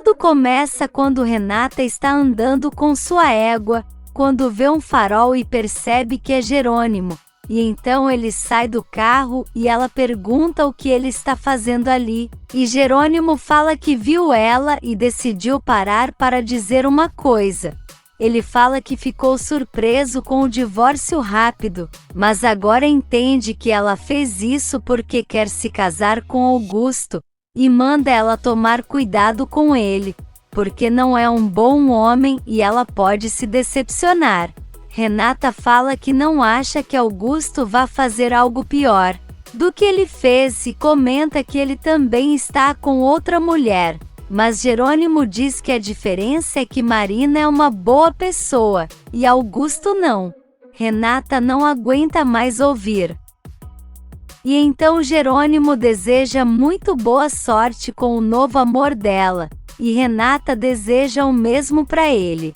Tudo começa quando Renata está andando com sua égua, quando vê um farol e percebe que é Jerônimo. E então ele sai do carro e ela pergunta o que ele está fazendo ali. E Jerônimo fala que viu ela e decidiu parar para dizer uma coisa. Ele fala que ficou surpreso com o divórcio rápido, mas agora entende que ela fez isso porque quer se casar com Augusto, e manda ela tomar cuidado com ele, porque não é um bom homem e ela pode se decepcionar. Renata fala que não acha que Augusto vá fazer algo pior do que ele fez e comenta que ele também está com outra mulher. Mas Jerônimo diz que a diferença é que Marina é uma boa pessoa, e Augusto não. Renata não aguenta mais ouvir. E então Jerônimo deseja muito boa sorte com o novo amor dela, e Renata deseja o mesmo para ele.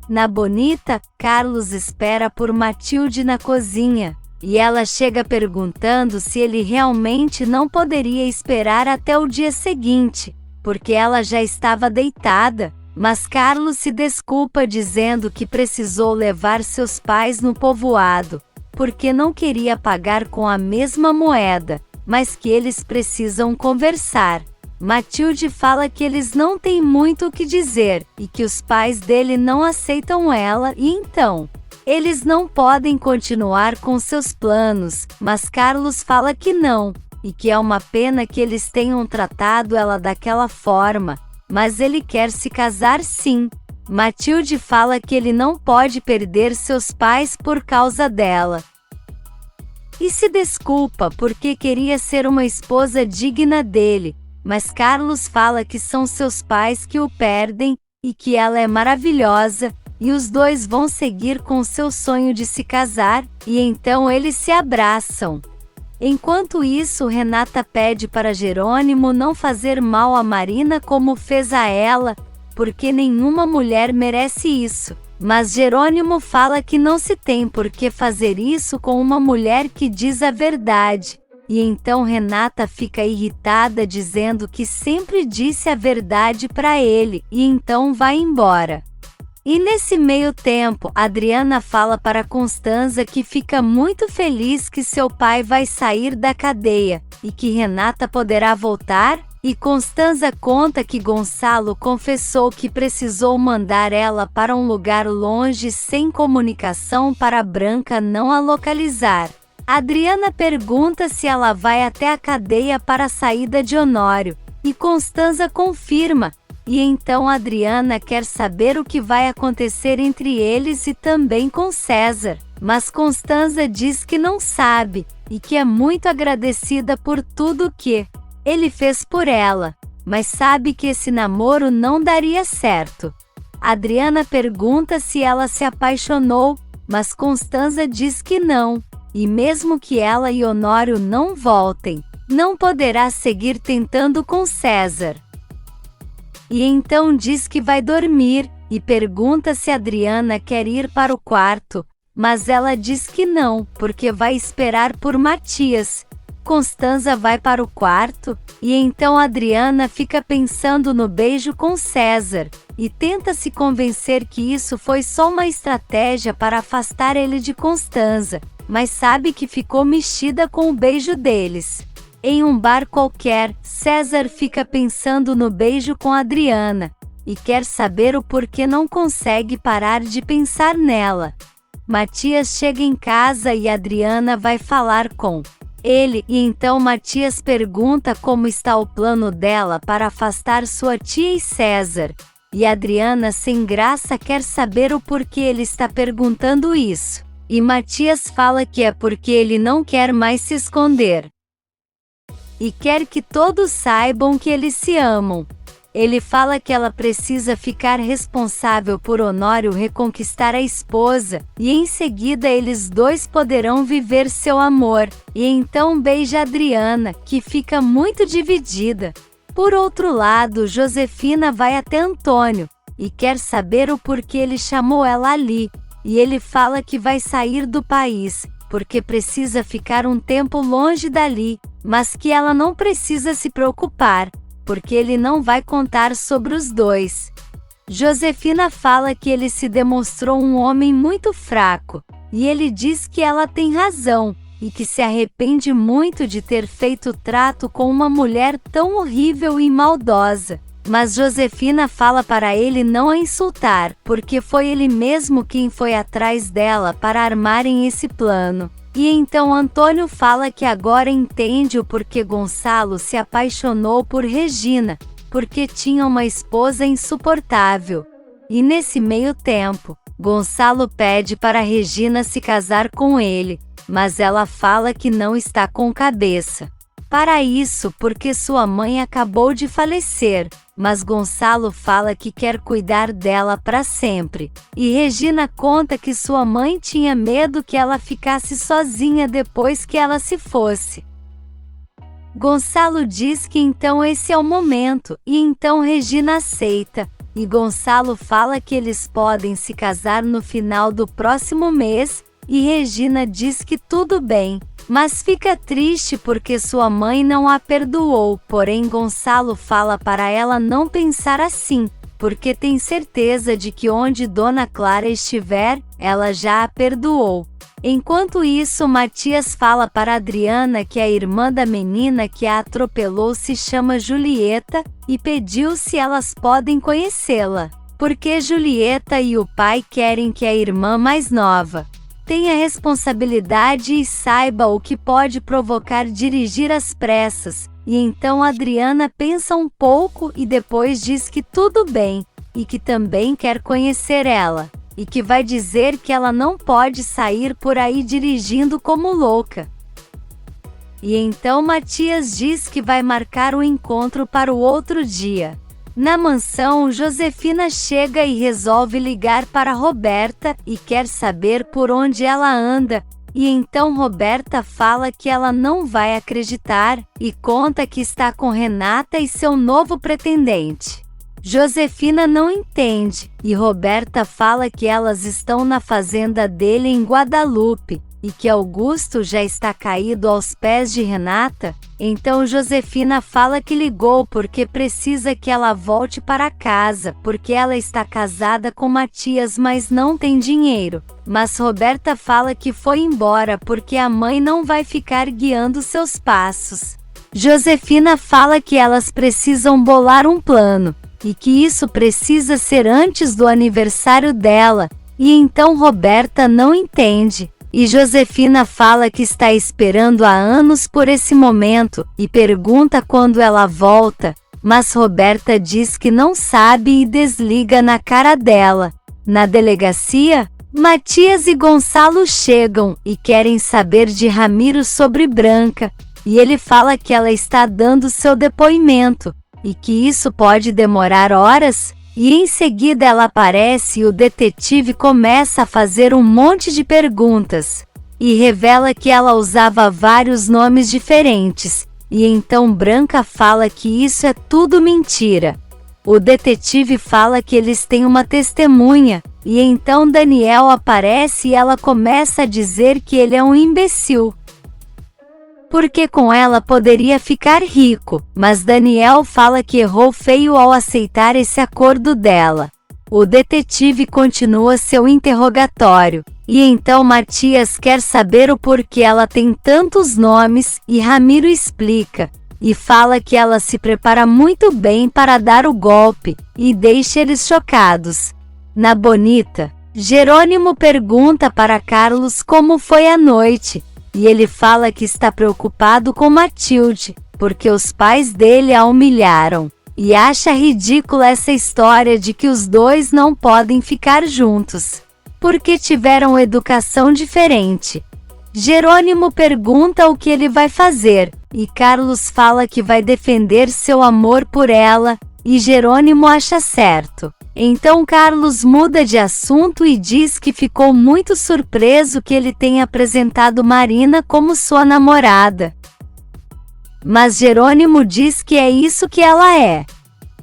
Na Bonita, Carlos espera por Matilde na cozinha, e ela chega perguntando se ele realmente não poderia esperar até o dia seguinte, porque ela já estava deitada, mas Carlos se desculpa dizendo que precisou levar seus pais no povoado, porque não queria pagar com a mesma moeda, mas que eles precisam conversar. Matilde fala que eles não têm muito o que dizer, e que os pais dele não aceitam ela e então eles não podem continuar com seus planos, mas Carlos fala que não, e que é uma pena que eles tenham tratado ela daquela forma, mas ele quer se casar sim. Matilde fala que ele não pode perder seus pais por causa dela. E se desculpa porque queria ser uma esposa digna dele, mas Carlos fala que são seus pais que o perdem, e que ela é maravilhosa, e os dois vão seguir com seu sonho de se casar, e então eles se abraçam. Enquanto isso, Renata pede para Jerônimo não fazer mal a Marina como fez a ela, porque nenhuma mulher merece isso. Mas Jerônimo fala que não se tem por que fazer isso com uma mulher que diz a verdade. E então Renata fica irritada dizendo que sempre disse a verdade para ele, e então vai embora. E nesse meio tempo, Adriana fala para Constanza que fica muito feliz que seu pai vai sair da cadeia, e que Renata poderá voltar, e Constanza conta que Gonçalo confessou que precisou mandar ela para um lugar longe sem comunicação para Branca não a localizar. Adriana pergunta se ela vai até a cadeia para a saída de Honório, e Constanza confirma, e então Adriana quer saber o que vai acontecer entre eles e também com César, mas Constanza diz que não sabe, e que é muito agradecida por tudo que ele fez por ela, mas sabe que esse namoro não daria certo. Adriana pergunta se ela se apaixonou, mas Constanza diz que não. E mesmo que ela e Honório não voltem, não poderá seguir tentando com César. E então diz que vai dormir, e pergunta se Adriana quer ir para o quarto, mas ela diz que não, porque vai esperar por Matias. Constanza vai para o quarto, e então Adriana fica pensando no beijo com César, e tenta se convencer que isso foi só uma estratégia para afastar ele de Constanza, mas sabe que ficou mexida com o beijo deles. Em um bar qualquer, César fica pensando no beijo com Adriana, e quer saber o porquê não consegue parar de pensar nela. Matias chega em casa e Adriana vai falar com ele, e então Matias pergunta como está o plano dela para afastar sua tia e César, e Adriana sem graça quer saber o porquê ele está perguntando isso. E Matias fala que é porque ele não quer mais se esconder. E quer que todos saibam que eles se amam. Ele fala que ela precisa ficar responsável por Honório reconquistar a esposa, e em seguida eles dois poderão viver seu amor. E então beija Adriana, que fica muito dividida. Por outro lado, Josefina vai até Antônio, e quer saber o porquê ele chamou ela ali. E ele fala que vai sair do país, porque precisa ficar um tempo longe dali, mas que ela não precisa se preocupar, porque ele não vai contar sobre os dois. Josefina fala que ele se demonstrou um homem muito fraco, e ele diz que ela tem razão, e que se arrepende muito de ter feito trato com uma mulher tão horrível e maldosa. Mas Josefina fala para ele não a insultar, porque foi ele mesmo quem foi atrás dela para armarem esse plano. E então Antônio fala que agora entende o porquê Gonçalo se apaixonou por Regina, porque tinha uma esposa insuportável. E nesse meio tempo, Gonçalo pede para Regina se casar com ele, mas ela fala que não está com cabeça para isso porque sua mãe acabou de falecer, mas Gonçalo fala que quer cuidar dela para sempre. E Regina conta que sua mãe tinha medo que ela ficasse sozinha depois que ela se fosse. Gonçalo diz que então esse é o momento, e então Regina aceita, e Gonçalo fala que eles podem se casar no final do próximo mês, e Regina diz que tudo bem, mas fica triste porque sua mãe não a perdoou, porém Gonçalo fala para ela não pensar assim, porque tem certeza de que onde Dona Clara estiver, ela já a perdoou. Enquanto isso, Matias fala para Adriana que a irmã da menina que a atropelou se chama Julieta, e pediu se elas podem conhecê-la, porque Julieta e o pai querem que a irmã mais nova tenha responsabilidade e saiba o que pode provocar dirigir às pressas. E então Adriana pensa um pouco e depois diz que tudo bem, e que também quer conhecer ela, e que vai dizer que ela não pode sair por aí dirigindo como louca. E então Matias diz que vai marcar o encontro para o outro dia. Na mansão, Josefina chega e resolve ligar para Roberta e quer saber por onde ela anda, e então Roberta fala que ela não vai acreditar e conta que está com Renata e seu novo pretendente. Josefina não entende, e Roberta fala que elas estão na fazenda dele em Guadalupe, e que Augusto já está caído aos pés de Renata. Então Josefina fala que ligou porque precisa que ela volte para casa, porque ela está casada com Matias, mas não tem dinheiro. Mas Roberta fala que foi embora porque a mãe não vai ficar guiando seus passos. Josefina fala que elas precisam bolar um plano, e que isso precisa ser antes do aniversário dela, e então Roberta não entende. E Josefina fala que está esperando há anos por esse momento, e pergunta quando ela volta, mas Roberta diz que não sabe e desliga na cara dela. Na delegacia, Matias e Gonçalo chegam e querem saber de Ramiro sobre Branca, e ele fala que ela está dando seu depoimento, e que isso pode demorar horas. E em seguida ela aparece e o detetive começa a fazer um monte de perguntas, e revela que ela usava vários nomes diferentes, e então Branca fala que isso é tudo mentira. O detetive fala que eles têm uma testemunha, e então Daniel aparece e ela começa a dizer que ele é um imbecil, porque com ela poderia ficar rico, mas Daniel fala que errou feio ao aceitar esse acordo dela. O detetive continua seu interrogatório, e então Matias quer saber o porquê ela tem tantos nomes, e Ramiro explica, e fala que ela se prepara muito bem para dar o golpe, e deixa eles chocados. Na Bonita, Jerônimo pergunta para Carlos como foi a noite, e ele fala que está preocupado com Matilde, porque os pais dele a humilharam, e acha ridícula essa história de que os dois não podem ficar juntos, porque tiveram educação diferente. Jerônimo pergunta o que ele vai fazer, e Carlos fala que vai defender seu amor por ela, e Jerônimo acha certo. Então Carlos muda de assunto e diz que ficou muito surpreso que ele tenha apresentado Marina como sua namorada. Mas Jerônimo diz que é isso que ela é.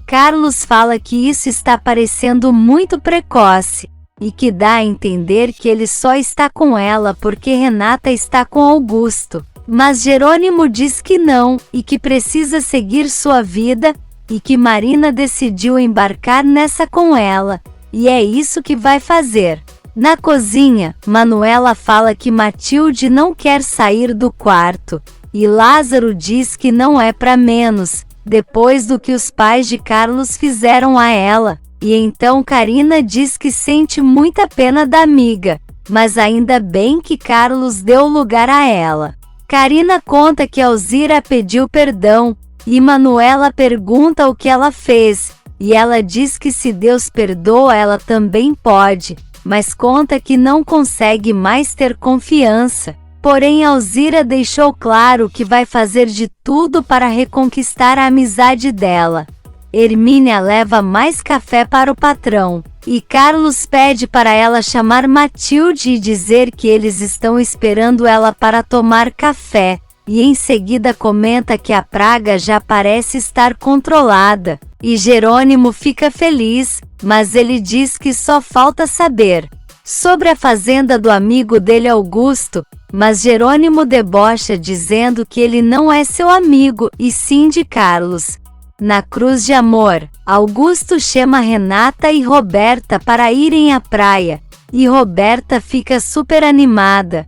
Carlos fala que isso está parecendo muito precoce, e que dá a entender que ele só está com ela porque Renata está com Augusto. Mas Jerônimo diz que não, e que precisa seguir sua vida, e que Marina decidiu embarcar nessa com ela, e é isso que vai fazer. Na cozinha, Manuela fala que Matilde não quer sair do quarto, e Lázaro diz que não é para menos, depois do que os pais de Carlos fizeram a ela, e então Karina diz que sente muita pena da amiga, mas ainda bem que Carlos deu lugar a ela. Karina conta que Alzira pediu perdão, e Manuela pergunta o que ela fez, e ela diz que se Deus perdoa ela também pode, mas conta que não consegue mais ter confiança. Porém Alzira deixou claro que vai fazer de tudo para reconquistar a amizade dela. Hermínia leva mais café para o patrão, e Carlos pede para ela chamar Matilde e dizer que eles estão esperando ela para tomar café, e em seguida comenta que a praga já parece estar controlada, e Jerônimo fica feliz, mas ele diz que só falta saber sobre a fazenda do amigo dele Augusto, mas Jerônimo debocha dizendo que ele não é seu amigo e sim de Carlos. Na Cruz de Amor, Augusto chama Renata e Roberta para irem à praia, e Roberta fica super animada.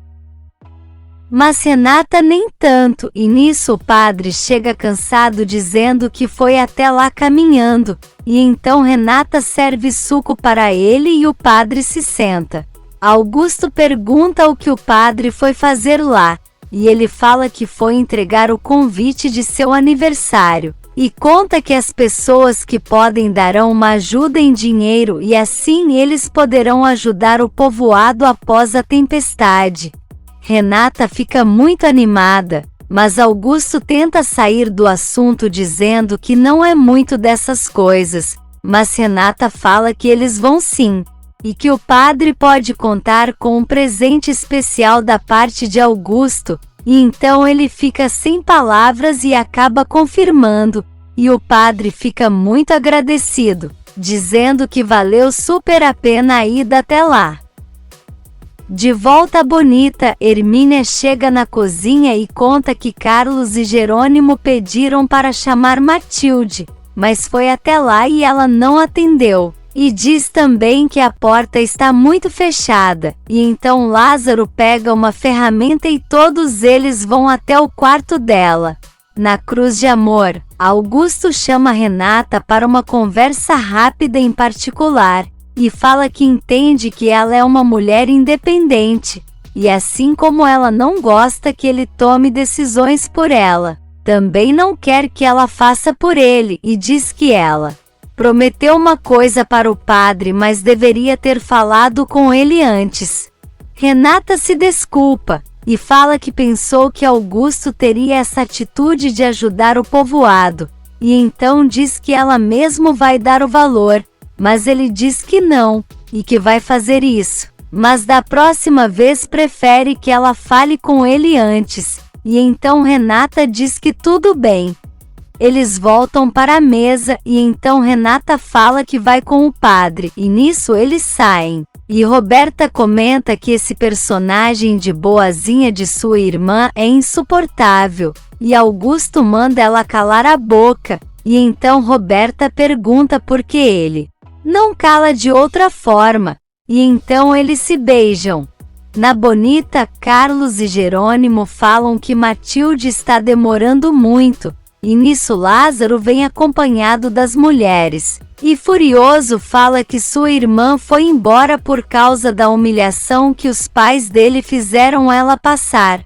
Mas Renata nem tanto, e nisso o padre chega cansado dizendo que foi até lá caminhando, e então Renata serve suco para ele e o padre se senta. Augusto pergunta o que o padre foi fazer lá, e ele fala que foi entregar o convite de seu aniversário, e conta que as pessoas que podem darão uma ajuda em dinheiro e assim eles poderão ajudar o povoado após a tempestade. Renata fica muito animada, mas Augusto tenta sair do assunto dizendo que não é muito dessas coisas, mas Renata fala que eles vão sim, e que o padre pode contar com um presente especial da parte de Augusto, e então ele fica sem palavras e acaba confirmando, e o padre fica muito agradecido, dizendo que valeu super a pena a ida até lá. De volta a Bonita, Hermínia chega na cozinha e conta que Carlos e Jerônimo pediram para chamar Matilde, mas foi até lá e ela não atendeu. E diz também que a porta está muito fechada, e então Lázaro pega uma ferramenta e todos eles vão até o quarto dela. Na Cruz de Amor, Augusto chama Renata para uma conversa rápida em particular, e fala que entende que ela é uma mulher independente, e assim como ela não gosta que ele tome decisões por ela, também não quer que ela faça por ele, e diz que ela prometeu uma coisa para o padre, mas deveria ter falado com ele antes. Renata se desculpa, e fala que pensou que Augusto teria essa atitude de ajudar o povoado, e então diz que ela mesmo vai dar o valor, mas ele diz que não, e que vai fazer isso, mas da próxima vez prefere que ela fale com ele antes, e então Renata diz que tudo bem. Eles voltam para a mesa e então Renata fala que vai com o padre, e nisso eles saem. E Roberta comenta que esse personagem de boazinha de sua irmã é insuportável, e Augusto manda ela calar a boca, e então Roberta pergunta por que ele não cala de outra forma, e então eles se beijam. Na Bonita, Carlos e Jerônimo falam que Matilde está demorando muito, e nisso Lázaro vem acompanhado das mulheres, e furioso fala que sua irmã foi embora por causa da humilhação que os pais dele fizeram ela passar.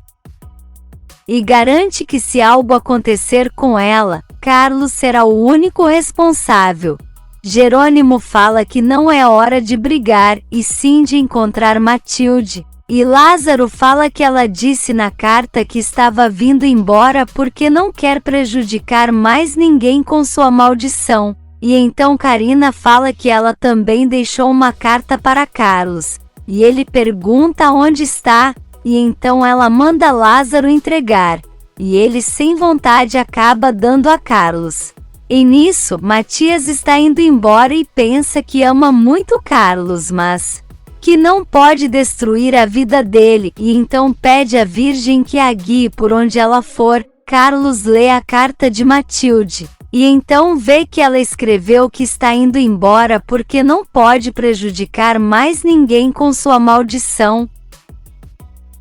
E garante que se algo acontecer com ela, Carlos será o único responsável. Jerônimo fala que não é hora de brigar, e sim de encontrar Matilde. E Lázaro fala que ela disse na carta que estava vindo embora porque não quer prejudicar mais ninguém com sua maldição. E então Karina fala que ela também deixou uma carta para Carlos. E ele pergunta onde está, e então ela manda Lázaro entregar. E ele sem vontade acaba dando a Carlos. E nisso, Matias está indo embora e pensa que ama muito Carlos, mas que não pode destruir a vida dele, e então pede à Virgem que a guie por onde ela for. Carlos lê a carta de Matilde, E então vê que ela escreveu que está indo embora porque não pode prejudicar mais ninguém com sua maldição.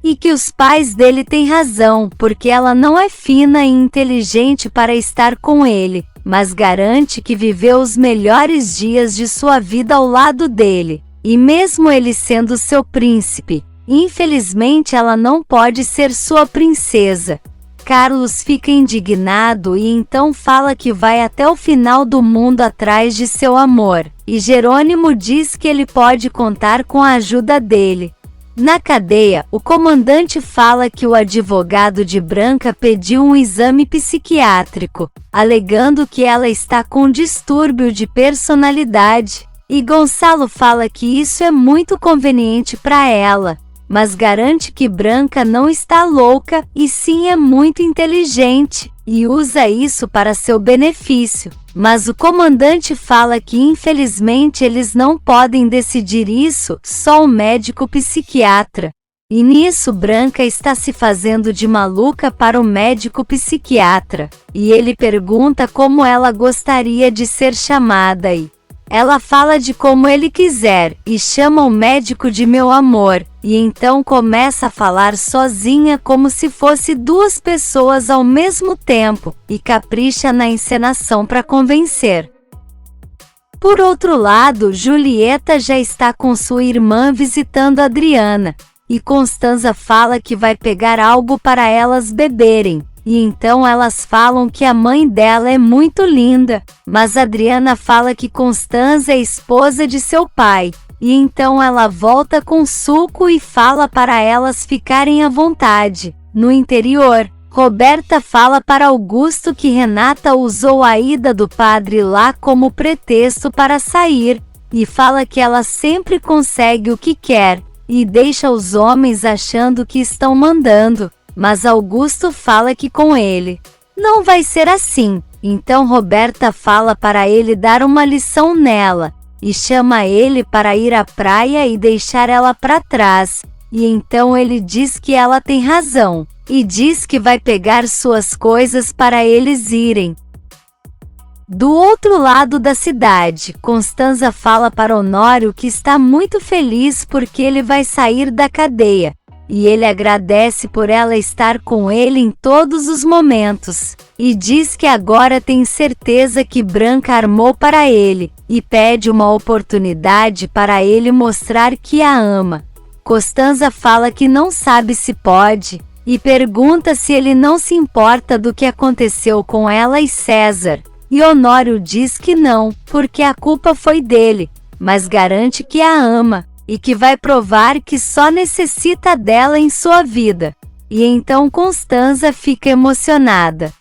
E que os pais dele têm razão, porque ela não é fina e inteligente para estar com ele, mas garante que viveu os melhores dias de sua vida ao lado dele. E mesmo ele sendo seu príncipe, infelizmente ela não pode ser sua princesa. Carlos fica indignado e então fala que vai até o final do mundo atrás de seu amor, e Jerônimo diz que ele pode contar com a ajuda dele. Na cadeia, o comandante fala que o advogado de Branca pediu um exame psiquiátrico, alegando que ela está com distúrbio de personalidade, e Gonçalo fala que isso é muito conveniente para ela, mas garante que Branca não está louca e sim é muito inteligente, e usa isso para seu benefício. Mas o comandante fala que infelizmente eles não podem decidir isso, só o médico psiquiatra. E nisso Branca está se fazendo de maluca para o médico psiquiatra, e ele pergunta como ela gostaria de ser chamada e ela fala de como ele quiser, e chama o médico de meu amor, e então começa a falar sozinha como se fosse duas pessoas ao mesmo tempo, e capricha na encenação para convencer. Por outro lado, Julieta já está com sua irmã visitando Adriana, e Constanza fala que vai pegar algo para elas beberem. E então elas falam que a mãe dela é muito linda, mas Adriana fala que Constanza é esposa de seu pai, e então ela volta com suco e fala para elas ficarem à vontade. No interior, Roberta fala para Augusto que Renata usou a ida do padre lá como pretexto para sair, e fala que ela sempre consegue o que quer, e deixa os homens achando que estão mandando. Mas Augusto fala que com ele não vai ser assim, então Roberta fala para ele dar uma lição nela, e chama ele para ir à praia e deixar ela para trás, e então ele diz que ela tem razão, e diz que vai pegar suas coisas para eles irem. Do outro lado da cidade, Constanza fala para Honório que está muito feliz porque ele vai sair da cadeia, e ele agradece por ela estar com ele em todos os momentos, e diz que agora tem certeza que Branca armou para ele, e pede uma oportunidade para ele mostrar que a ama. Constanza fala que não sabe se pode, e pergunta se ele não se importa do que aconteceu com ela e César, e Honório diz que não, porque a culpa foi dele, mas garante que a ama, e que vai provar que só necessita dela em sua vida. E então Constanza fica emocionada.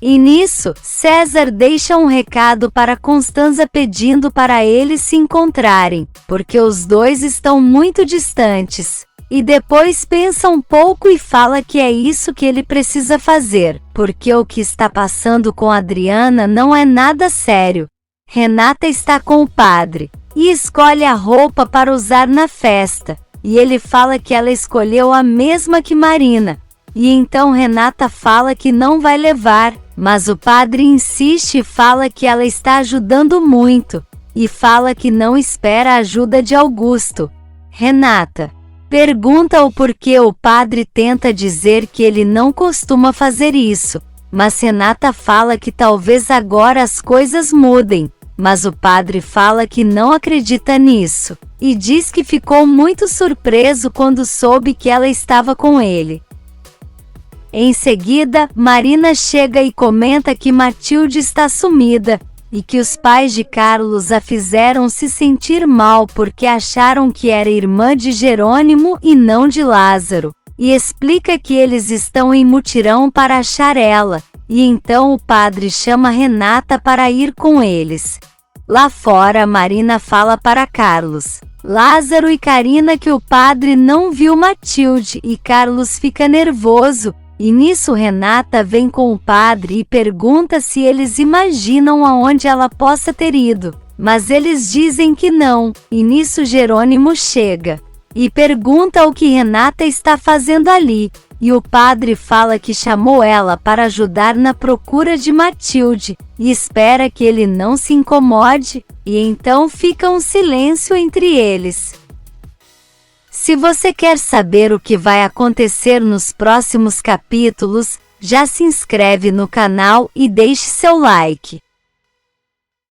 E nisso, César deixa um recado para Constanza pedindo para eles se encontrarem, porque os dois estão muito distantes. E depois pensa um pouco e fala que é isso que ele precisa fazer, porque o que está passando com Adriana não é nada sério. Renata está com o padre e escolhe a roupa para usar na festa, e ele fala que ela escolheu a mesma que Marina, e então Renata fala que não vai levar, mas o padre insiste e fala que ela está ajudando muito, e fala que não espera a ajuda de Augusto. Renata pergunta o porquê o padre tenta dizer que ele não costuma fazer isso, mas Renata fala que talvez agora as coisas mudem. Mas o padre fala que não acredita nisso, e diz que ficou muito surpreso quando soube que ela estava com ele. Em seguida, Marina chega e comenta que Matilde está sumida, e que os pais de Carlos a fizeram se sentir mal porque acharam que era irmã de Jerônimo e não de Lázaro, e explica que eles estão em mutirão para achar ela. E então o padre chama Renata para ir com eles. Lá fora, Marina fala para Carlos, Lázaro e Carina que o padre não viu Matilde, e Carlos fica nervoso, e nisso Renata vem com o padre e pergunta se eles imaginam aonde ela possa ter ido, mas eles dizem que não, e nisso Jerônimo chega e pergunta o que Renata está fazendo ali, e o padre fala que chamou ela para ajudar na procura de Matilde, e espera que ele não se incomode, e então fica um silêncio entre eles. Se você quer saber o que vai acontecer nos próximos capítulos, já se inscreve no canal e deixe seu like.